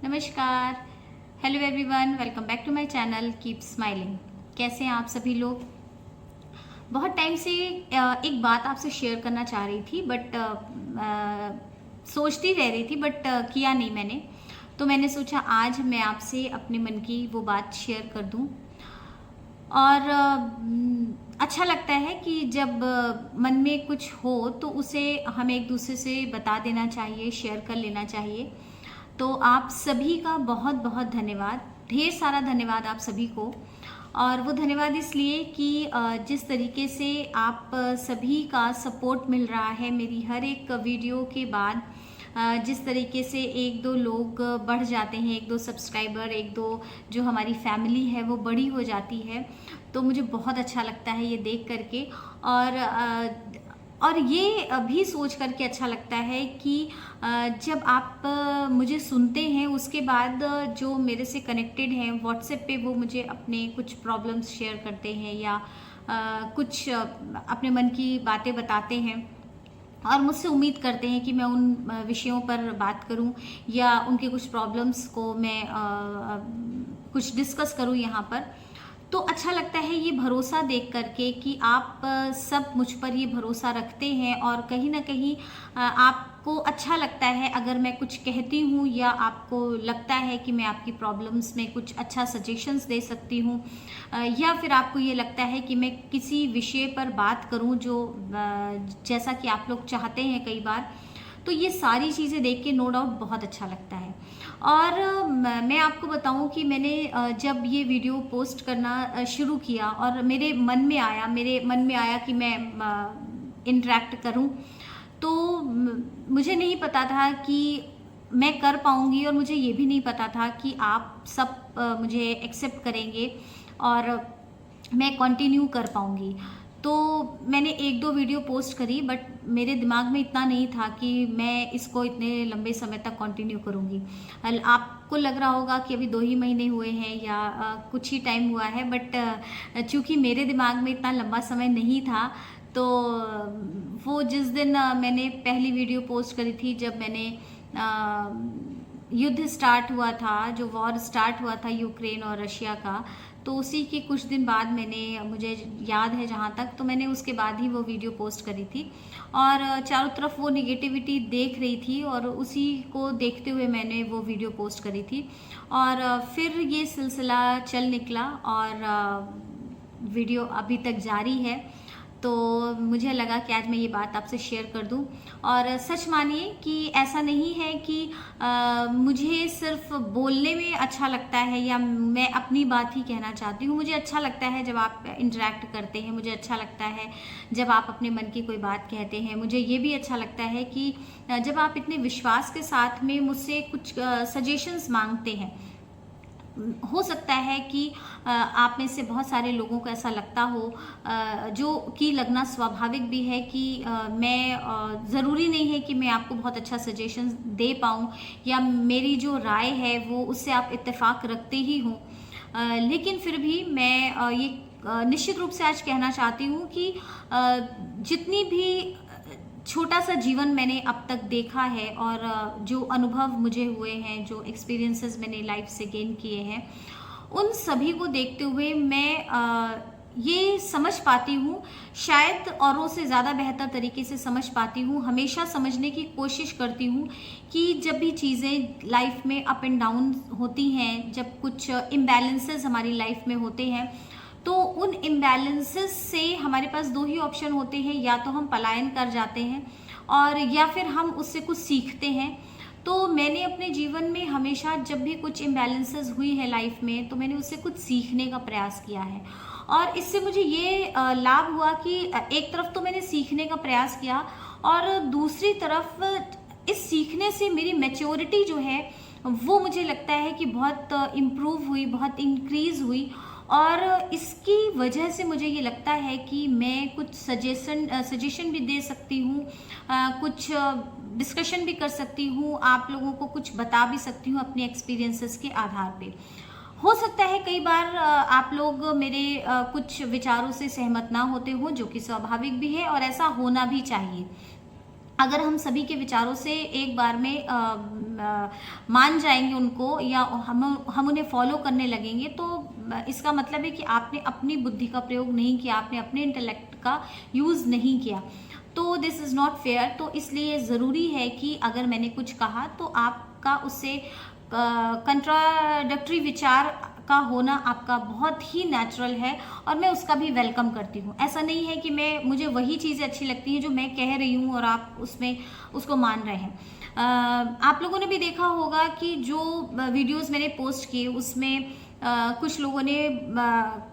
नमस्कार। Hello everyone, welcome back to my channel keep smiling. कैसे हैं आप सभी लोग? बहुत टाइम से एक बात आपसे शेयर करना चाह रही थी बट सोचती रह रही थी बट किया नहीं मैंने। तो मैंने सोचा आज मैं आपसे अपने मन की वो बात शेयर कर दूं। और अच्छा लगता है कि जब मन में कुछ हो तो उसे हमें एक दूसरे से बता देना चाहिए, शेयर कर लेना चाहिए। तो आप सभी का बहुत बहुत धन्यवाद, ढेर सारा धन्यवाद आप सभी को। और वो धन्यवाद इसलिए कि जिस तरीके से आप सभी का सपोर्ट मिल रहा है मेरी हर एक वीडियो के बाद, जिस तरीके से एक दो लोग बढ़ जाते हैं, एक दो सब्सक्राइबर, एक दो जो हमारी फैमिली है वो बड़ी हो जाती है, तो मुझे बहुत अच्छा लगता है ये देख करके। और ये भी सोच करके अच्छा लगता है कि जब आप मुझे सुनते हैं उसके बाद जो मेरे से कनेक्टेड हैं व्हाट्सएप पे वो मुझे अपने कुछ प्रॉब्लम्स शेयर करते हैं या कुछ अपने मन की बातें बताते हैं और मुझसे उम्मीद करते हैं कि मैं उन विषयों पर बात करूं या उनके कुछ प्रॉब्लम्स को मैं कुछ डिस्कस करूं यहाँ पर। तो अच्छा लगता है ये भरोसा देख करके कि आप सब मुझ पर ये भरोसा रखते हैं और कहीं ना कहीं आपको अच्छा लगता है अगर मैं कुछ कहती हूँ या आपको लगता है कि मैं आपकी प्रॉब्लम्स में कुछ अच्छा सजेशंस दे सकती हूँ, या फिर आपको ये लगता है कि मैं किसी विषय पर बात करूँ जो जैसा कि आप लोग चाहते हैं कई बार। तो ये सारी चीज़ें देख के नो डाउट बहुत अच्छा लगता है। और मैं आपको बताऊं कि मैंने जब ये वीडियो पोस्ट करना शुरू किया और मेरे मन में आया कि मैं इंटरेक्ट करूं, तो मुझे नहीं पता था कि मैं कर पाऊंगी और मुझे ये भी नहीं पता था कि आप सब मुझे एक्सेप्ट करेंगे और मैं कंटिन्यू कर पाऊंगी। तो मैंने एक दो वीडियो पोस्ट करी बट मेरे दिमाग में इतना नहीं था कि मैं इसको इतने लंबे समय तक कंटिन्यू करूँगी। आपको लग रहा होगा कि अभी 2 ही महीने हुए हैं या कुछ ही टाइम हुआ है, बट चूँकि मेरे दिमाग में इतना लंबा समय नहीं था, तो वो जिस दिन मैंने पहली वीडियो पोस्ट करी थी जब मैंने युद्ध स्टार्ट हुआ था, जो वॉर स्टार्ट हुआ था यूक्रेन और रशिया का, तो उसी के कुछ दिन बाद मुझे याद है जहाँ तक, तो मैंने उसके बाद ही वो वीडियो पोस्ट करी थी और चारों तरफ वो निगेटिविटी देख रही थी और उसी को देखते हुए मैंने वो वीडियो पोस्ट करी थी। और फिर ये सिलसिला चल निकला और वीडियो अभी तक जारी है। तो मुझे लगा कि आज मैं ये बात आपसे शेयर कर दूं। और सच मानिए कि ऐसा नहीं है कि मुझे सिर्फ बोलने में अच्छा लगता है या मैं अपनी बात ही कहना चाहती हूँ। मुझे अच्छा लगता है जब आप इंटरेक्ट करते हैं, मुझे अच्छा लगता है जब आप अपने मन की कोई बात कहते हैं। मुझे ये भी अच्छा लगता है कि जब आप इतने विश्वास के साथ में मुझसे कुछ सजेशंस मांगते हैं। हो सकता है कि आप में से बहुत सारे लोगों को ऐसा लगता हो, जो कि लगना स्वाभाविक भी है कि मैं ज़रूरी नहीं है कि मैं आपको बहुत अच्छा सजेशन दे पाऊँ या मेरी जो राय है वो उससे आप इत्तेफाक रखते ही हों। लेकिन फिर भी मैं ये निश्चित रूप से आज कहना चाहती हूँ कि जितनी भी छोटा सा जीवन मैंने अब तक देखा है और जो अनुभव मुझे हुए हैं, जो एक्सपीरियंसेस मैंने लाइफ से गेन किए हैं, उन सभी को देखते हुए मैं ये समझ पाती हूँ, शायद औरों से ज़्यादा बेहतर तरीके से समझ पाती हूँ। हमेशा समझने की कोशिश करती हूँ कि जब भी चीज़ें लाइफ में अप एंड डाउन होती हैं, जब कुछ इम्बैलेंसेस हमारी लाइफ में होते हैं, तो उन इम्बैलेंसेस से हमारे पास दो ही ऑप्शन होते हैं, या तो हम पलायन कर जाते हैं और या फिर हम उससे कुछ सीखते हैं। तो मैंने अपने जीवन में हमेशा जब भी कुछ इम्बैलेंसेस हुई है लाइफ में, तो मैंने उससे कुछ सीखने का प्रयास किया है और इससे मुझे ये लाभ हुआ कि एक तरफ तो मैंने सीखने का प्रयास किया और दूसरी तरफ इस सीखने से मेरी मैच्योरिटी जो है वो मुझे लगता है कि बहुत इम्प्रूव हुई, बहुत इंक्रीज हुई। और इसकी वजह से मुझे ये लगता है कि मैं कुछ सजेशन भी दे सकती हूँ, कुछ डिस्कशन भी कर सकती हूँ, आप लोगों को कुछ बता भी सकती हूँ अपने एक्सपीरियंसेस के आधार पे। हो सकता है कई बार आप लोग मेरे कुछ विचारों से सहमत ना होते हो, जो कि स्वाभाविक भी है और ऐसा होना भी चाहिए। अगर हम सभी के विचारों से एक बार में मान जाएंगे उनको, या हम उन्हें फॉलो करने लगेंगे, तो इसका मतलब है कि आपने अपनी बुद्धि का प्रयोग नहीं किया, आपने अपने इंटेलेक्ट का यूज़ नहीं किया। तो दिस इज़ नॉट फेयर। तो इसलिए ज़रूरी है कि अगर मैंने कुछ कहा तो आपका उससे कंट्राडक्टरी विचार का होना आपका बहुत ही नेचुरल है, और मैं उसका भी वेलकम करती हूँ। ऐसा नहीं है कि मुझे वही चीज़ें अच्छी लगती हैं जो मैं कह रही हूँ और आप उसको मान रहे हैं। आप लोगों ने भी देखा होगा कि जो वीडियोस मैंने पोस्ट किए उसमें कुछ लोगों ने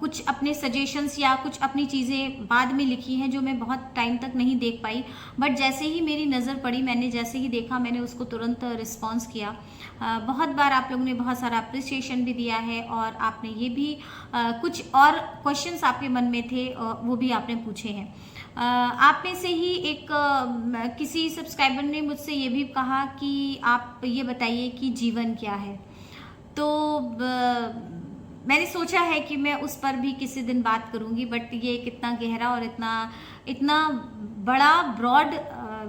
कुछ अपने सजेशंस या कुछ अपनी चीज़ें बाद में लिखी हैं जो मैं बहुत टाइम तक नहीं देख पाई, बट जैसे ही मेरी नज़र पड़ी, मैंने जैसे ही देखा, मैंने उसको तुरंत रिस्पॉन्स किया। बहुत बार आप लोगों ने बहुत सारा अप्रिसिएशन भी दिया है, और आपने ये भी कुछ और क्वेश्चंस आपके मन में थे वो भी आपने पूछे हैं। आप में से ही एक किसी सब्सक्राइबर ने मुझसे ये भी कहा कि आप ये बताइए कि जीवन क्या है। तो मैंने सोचा है कि मैं उस पर भी किसी दिन बात करूंगी, बट ये कितना गहरा और इतना बड़ा ब्रॉड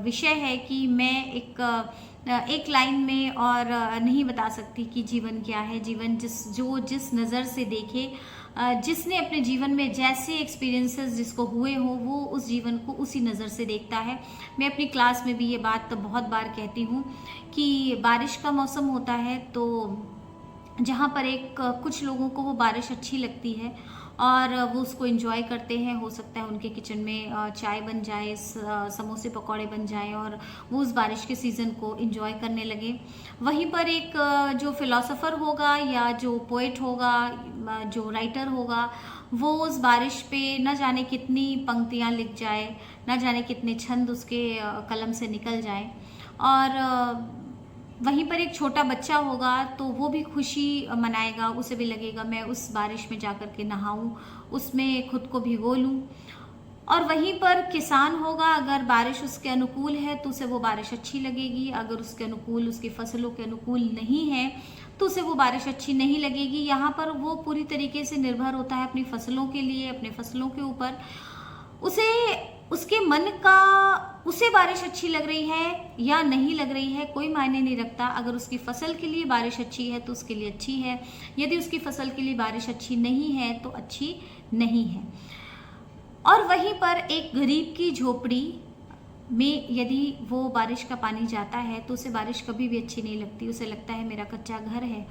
विषय है कि मैं एक लाइन में और नहीं बता सकती कि जीवन क्या है। जीवन जिस नज़र से देखे, जिसने अपने जीवन में जैसे एक्सपीरियंसेस जिसको हुए हो, वो उस जीवन को उसी नज़र से देखता है। मैं अपनी क्लास में भी ये बात तो बहुत बार कहती हूँ कि बारिश का मौसम होता है, तो जहाँ पर कुछ लोगों को वो बारिश अच्छी लगती है और वो उसको एंजॉय करते हैं। हो सकता है उनके किचन में चाय बन जाए, समोसे पकौड़े बन जाए, और वो उस बारिश के सीज़न को एंजॉय करने लगे। वहीं पर एक जो फिलोसोफर होगा या जो पोएट होगा, जो राइटर होगा, वो उस बारिश पे न जाने कितनी पंक्तियाँ लिख जाए, न जाने कितने छंद उसके कलम से निकल जाए। और वहीं पर एक छोटा बच्चा होगा तो वो भी खुशी मनाएगा, उसे भी लगेगा मैं उस बारिश में जाकर के नहाऊं, उसमें खुद को भिगो लूं। और वहीं पर किसान होगा, अगर बारिश उसके अनुकूल है तो उसे वो बारिश अच्छी लगेगी, अगर उसके अनुकूल, उसकी फसलों के अनुकूल नहीं है तो उसे वो बारिश अच्छी नहीं लगेगी। यहाँ पर वो पूरी तरीके से निर्भर होता है अपनी फसलों के लिए, अपने फसलों के ऊपर। उसके मन का उसे बारिश अच्छी लग रही है या नहीं लग रही है कोई मायने नहीं रखता। अगर उसकी फसल के लिए बारिश अच्छी है तो उसके लिए अच्छी है, यदि उसकी फसल के लिए बारिश अच्छी नहीं है तो अच्छी नहीं है। और वहीं पर एक गरीब की झोपड़ी में यदि वो बारिश का पानी जाता है तो उसे बारिश कभी भी अच्छी नहीं लगती। उसे लगता है मेरा कच्चा घर है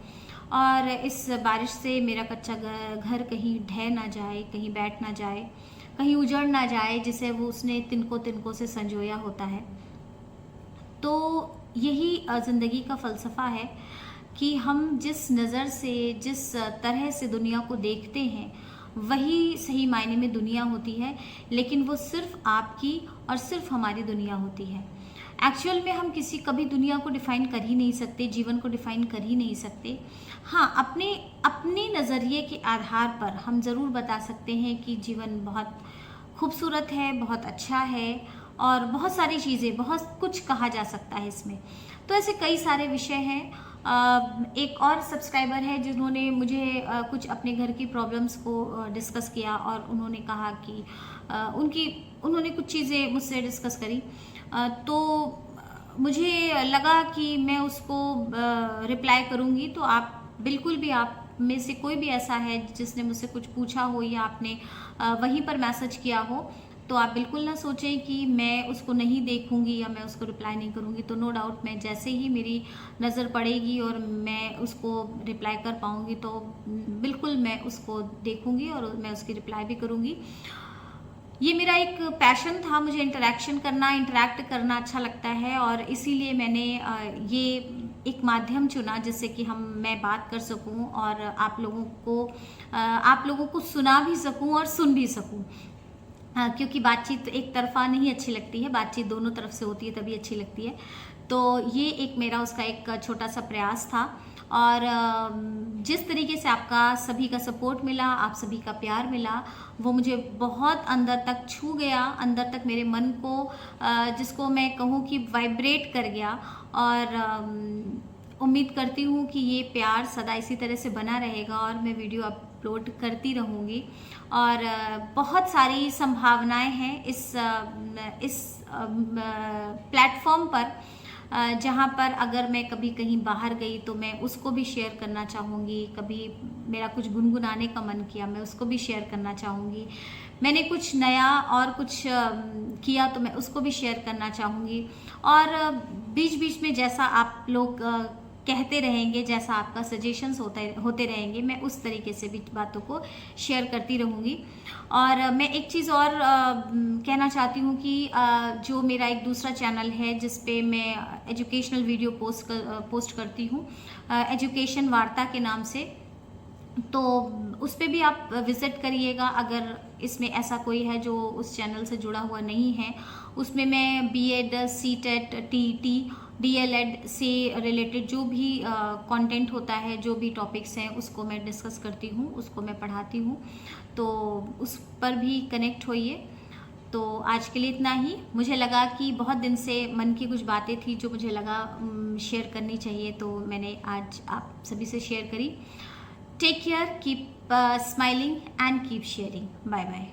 और इस बारिश से मेरा कच्चा घर कहीं ढह ना जाए, कहीं बैठ ना जाए, कहीं उजड़ ना जाए, जिसे वो उसने तिनकों से संजोया होता है। तो यही ज़िंदगी का फ़लसफ़ा है कि हम जिस नज़र से, जिस तरह से दुनिया को देखते हैं, वही सही मायने में दुनिया होती है, लेकिन वो सिर्फ आपकी और सिर्फ हमारी दुनिया होती है। एक्चुअल में हम कभी दुनिया को डिफ़ाइन कर ही नहीं सकते, जीवन को डिफ़ाइन कर ही नहीं सकते। हाँ, अपने नज़रिए के आधार पर हम ज़रूर बता सकते हैं कि जीवन बहुत खूबसूरत है, बहुत अच्छा है, और बहुत सारी चीज़ें, बहुत कुछ कहा जा सकता है इसमें। तो ऐसे कई सारे विषय हैं। एक और सब्सक्राइबर है जिन्होंने मुझे कुछ अपने घर की प्रॉब्लम्स को डिस्कस किया, और उन्होंने कहा कि उन्होंने कुछ चीज़ें मुझसे डिस्कस करी, तो मुझे लगा कि मैं उसको रिप्लाई करूँगी। तो आप बिल्कुल भी, आप में से कोई भी ऐसा है जिसने मुझसे कुछ पूछा हो या आपने वहीं पर मैसेज किया हो, तो आप बिल्कुल ना सोचें कि मैं उसको नहीं देखूंगी या मैं उसको रिप्लाई नहीं करूंगी। तो नो डाउट मैं जैसे ही मेरी नज़र पड़ेगी और मैं उसको रिप्लाई कर पाऊंगी तो बिल्कुल मैं उसको देखूंगी और मैं उसकी रिप्लाई भी करूंगी। ये मेरा एक पैशन था, मुझे इंटरैक्ट करना अच्छा लगता है, और इसीलिए मैंने ये एक माध्यम चुना जिससे कि मैं बात कर सकूं और आप लोगों को सुना भी सकूं और सुन भी सकूं। क्योंकि बातचीत एक तरफा नहीं अच्छी लगती है, बातचीत दोनों तरफ से होती है तभी अच्छी लगती है। तो ये एक मेरा उसका एक छोटा सा प्रयास था, और जिस तरीके से आपका सभी का सपोर्ट मिला, आप सभी का प्यार मिला, वो मुझे बहुत अंदर तक छू गया, अंदर तक मेरे मन को, जिसको मैं कहूँ कि वाइब्रेट कर गया। और उम्मीद करती हूँ कि ये प्यार सदा इसी तरह से बना रहेगा और मैं वीडियो अपलोड करती रहूँगी। और बहुत सारी संभावनाएं हैं इस प्लेटफॉर्म पर, जहाँ पर अगर मैं कभी कहीं बाहर गई तो मैं उसको भी शेयर करना चाहूँगी। कभी मेरा कुछ गुनगुनाने का मन किया, मैं उसको भी शेयर करना चाहूँगी। मैंने कुछ नया और कुछ किया तो मैं उसको भी शेयर करना चाहूँगी। और बीच बीच में जैसा आप लोग कहते रहेंगे, जैसा आपका सजेशंस होते रहेंगे, मैं उस तरीके से भी बातों को शेयर करती रहूँगी। और मैं एक चीज़ और कहना चाहती हूँ कि जो मेरा एक दूसरा चैनल है जिस पे मैं एजुकेशनल वीडियो पोस्ट करती हूँ, एजुकेशन वार्ता के नाम से, तो उस पे भी आप विज़िट करिएगा अगर इसमें ऐसा कोई है जो उस चैनल से जुड़ा हुआ नहीं है। उसमें मैं बीएड, सीटेट, टीईटी, डीएलएड से रिलेटेड जो भी कंटेंट होता है, जो भी टॉपिक्स हैं, उसको मैं डिस्कस करती हूँ, उसको मैं पढ़ाती हूँ। तो उस पर भी कनेक्ट होइए। तो आज के लिए इतना ही। मुझे लगा कि बहुत दिन से मन की कुछ बातें थी जो मुझे लगा शेयर करनी चाहिए, तो मैंने आज आप सभी से शेयर करी। Take care, keep smiling and keep sharing. Bye bye.